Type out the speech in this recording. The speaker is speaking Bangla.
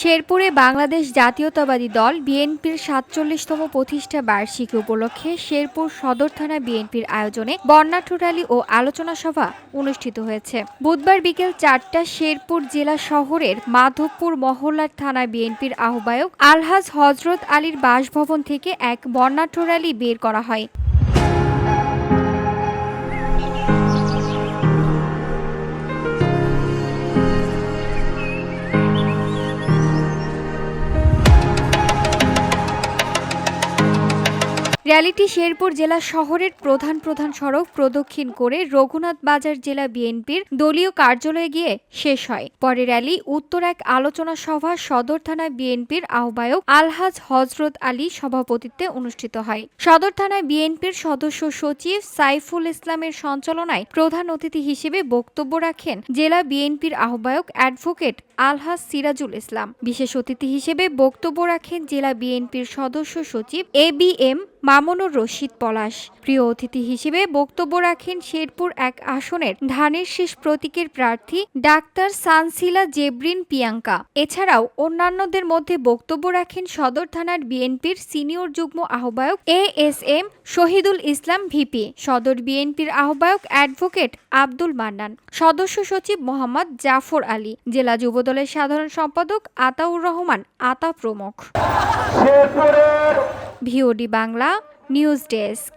শেরপুরে বাংলাদেশ জাতীয়তাবাদী দল বিএনপির ৪৭তম প্রতিষ্ঠা বার্ষিকী উপলক্ষে শেরপুর সদর থানা বিএনপির আয়োজনে বর্ণাঢ্য র্যালি ও আলোচনা সভা অনুষ্ঠিত হয়েছে। বুধবার বিকেল ৪টায় শেরপুর জেলা শহরের মাধবপুর মহল্লার থানা বিএনপির আহ্বায়ক আলহাজ হযরত আলীর বাসভবন থেকে এক বর্ণাঢ্য র্যালি বের করা হয়। র্যালিটি শেরপুর জেলা শহরের প্রধান প্রধান সড়ক প্রদক্ষিণ করে রঘুনাথ বাজার জেলা বিএনপির দলীয় কার্যালয়ে গিয়ে শেষ হয়। পরে র্যালি উত্তর এক আলোচনা সভা সদর থানা বিএনপির আহ্বায়ক আলহাজ হযরত আলী সভাপতিত্বে অনুষ্ঠিত হয়। সদর থানায় বিএনপির সদস্য সচিব সাইফুল ইসলামের সঞ্চালনায় প্রধান অতিথি হিসেবে বক্তব্য রাখেন জেলা বিএনপির আহ্বায়ক অ্যাডভোকেট আলহাজ সিরাজুল ইসলাম। বিশেষ অতিথি হিসেবে বক্তব্য রাখেন জেলা বিএনপির সদস্য সচিব এবিএম মামুনুর রশিদ পলাশ। প্রিয় অতিথি হিসেবে বক্তব্য রাখেন শেরপুর এক আসনের ধানের শীষ প্রতীকের প্রার্থী ডাক্তার সানসিলা জেবরিন পিয়াঙ্কা। এছাড়াও অন্যান্যদের মধ্যে বক্তব্য রাখেন সদর থানার বিএনপির সিনিয়র যুগ্ম আহ্বায়ক এএসএম শহীদুল ইসলাম ভিপি, সদর বিএনপির আহ্বায়ক অ্যাডভোকেট আব্দুল মান্নান, সদস্য সচিব মোহাম্মদ জাফর আলী, জেলা যুবদলের সাধারণ সম্পাদক আতাউর রহমান আতা প্রমুখ। VOD Bangla news desk.